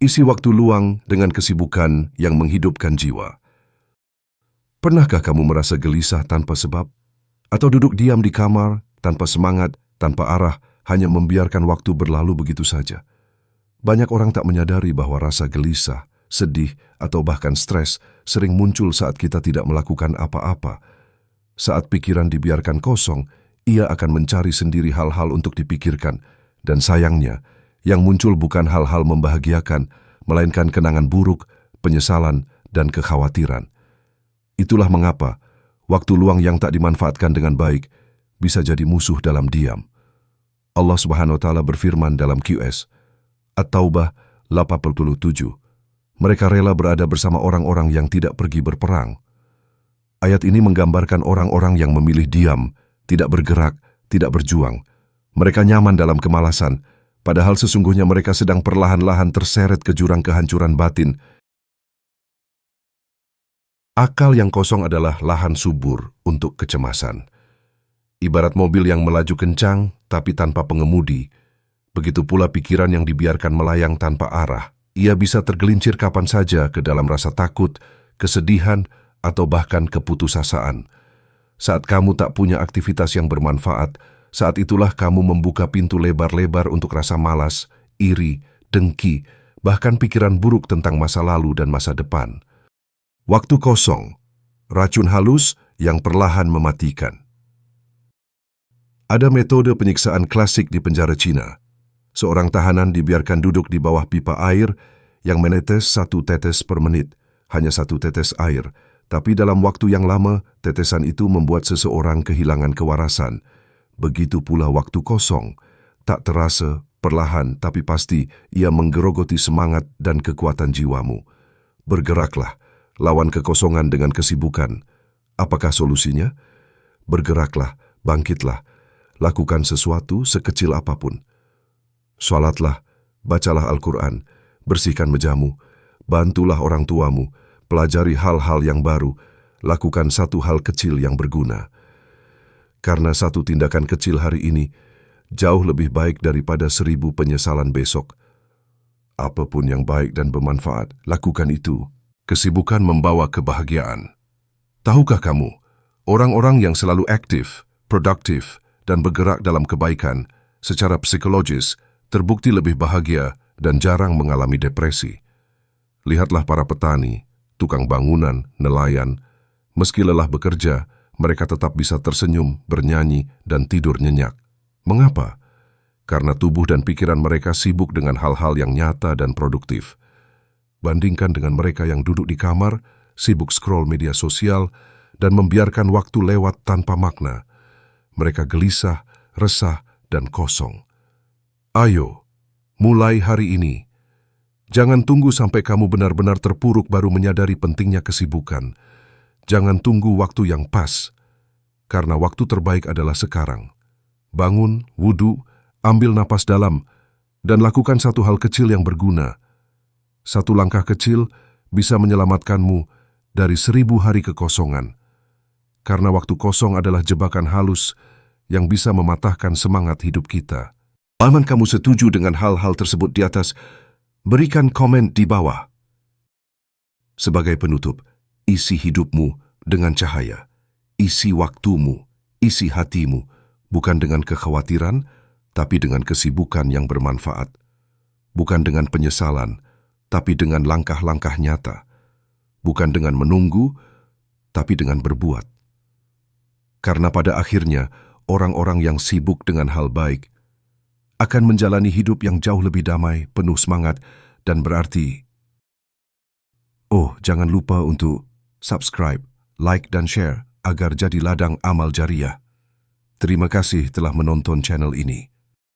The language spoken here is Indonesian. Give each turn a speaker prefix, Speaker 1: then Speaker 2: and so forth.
Speaker 1: Isi waktu luang dengan kesibukan yang menghidupkan jiwa. Pernahkah kamu merasa gelisah tanpa sebab? Atau duduk diam di kamar, tanpa semangat, tanpa arah, hanya membiarkan waktu berlalu begitu saja? Banyak orang tak menyadari bahwa rasa gelisah, sedih, atau bahkan stres sering muncul saat kita tidak melakukan apa-apa. Saat pikiran dibiarkan kosong, ia akan mencari sendiri hal-hal untuk dipikirkan. Dan sayangnya, yang muncul bukan hal-hal membahagiakan, melainkan kenangan buruk, penyesalan, dan kekhawatiran. Itulah mengapa waktu luang yang tak dimanfaatkan dengan baik bisa jadi musuh dalam diam. Allah Subhanahu wa Ta'ala berfirman dalam QS At-Taubah 87. Mereka rela berada bersama orang-orang yang tidak pergi berperang. Ayat ini menggambarkan orang-orang yang memilih diam, tidak bergerak, tidak berjuang. Mereka nyaman dalam kemalasan, padahal sesungguhnya mereka sedang perlahan-lahan terseret ke jurang kehancuran batin. Akal yang kosong adalah lahan subur untuk kecemasan. Ibarat mobil yang melaju kencang tapi tanpa pengemudi, begitu pula pikiran yang dibiarkan melayang tanpa arah. Ia bisa tergelincir kapan saja ke dalam rasa takut, kesedihan, atau bahkan keputusasaan. Saat kamu tak punya aktivitas yang bermanfaat, saat itulah kamu membuka pintu lebar-lebar untuk rasa malas, iri, dengki, bahkan pikiran buruk tentang masa lalu dan masa depan. Waktu kosong, racun halus yang perlahan mematikan. Ada metode penyiksaan klasik di penjara Cina. Seorang tahanan dibiarkan duduk di bawah pipa air yang menetes 1 tetes per menit, hanya 1 tetes air, tapi dalam waktu yang lama, tetesan itu membuat seseorang kehilangan kewarasan. Begitu pula waktu kosong, tak terasa, perlahan tapi pasti ia menggerogoti semangat dan kekuatan jiwamu. Bergeraklah, lawan kekosongan dengan kesibukan. Apakah solusinya? Bergeraklah, bangkitlah, lakukan sesuatu sekecil apapun. Shalatlah, bacalah Al-Quran, bersihkan mejamu, bantulah orang tuamu, pelajari hal-hal yang baru, lakukan satu hal kecil yang berguna. Karena satu tindakan kecil hari ini jauh lebih baik daripada 1000 penyesalan besok. Apapun yang baik dan bermanfaat, lakukan itu. Kesibukan membawa kebahagiaan. Tahukah kamu, orang-orang yang selalu aktif, produktif, dan bergerak dalam kebaikan, secara psikologis, terbukti lebih bahagia dan jarang mengalami depresi. Lihatlah para petani, tukang bangunan, nelayan. Meski lelah bekerja, mereka tetap bisa tersenyum, bernyanyi, dan tidur nyenyak. Mengapa? Karena tubuh dan pikiran mereka sibuk dengan hal-hal yang nyata dan produktif. Bandingkan dengan mereka yang duduk di kamar, sibuk scroll media sosial, dan membiarkan waktu lewat tanpa makna. Mereka gelisah, resah, dan kosong. Ayo, mulai hari ini. Jangan tunggu sampai kamu benar-benar terpuruk baru menyadari pentingnya kesibukan. Jangan tunggu waktu yang pas, karena waktu terbaik adalah sekarang. Bangun, wudu, ambil napas dalam, dan lakukan satu hal kecil yang berguna. Satu langkah kecil bisa menyelamatkanmu dari 1000 hari kekosongan. Karena waktu kosong adalah jebakan halus yang bisa mematahkan semangat hidup kita. Aman kamu setuju dengan hal-hal tersebut di atas? Berikan komen di bawah. Sebagai penutup, isi hidupmu dengan cahaya, isi waktumu, isi hatimu, bukan dengan kekhawatiran, tapi dengan kesibukan yang bermanfaat. Bukan dengan penyesalan, tapi dengan langkah-langkah nyata. Bukan dengan menunggu, tapi dengan berbuat. Karena pada akhirnya, orang-orang yang sibuk dengan hal baik akan menjalani hidup yang jauh lebih damai, penuh semangat, dan berarti. Oh, jangan lupa untuk subscribe, like, dan share agar jadi ladang amal jariah. Terima kasih telah menonton channel ini.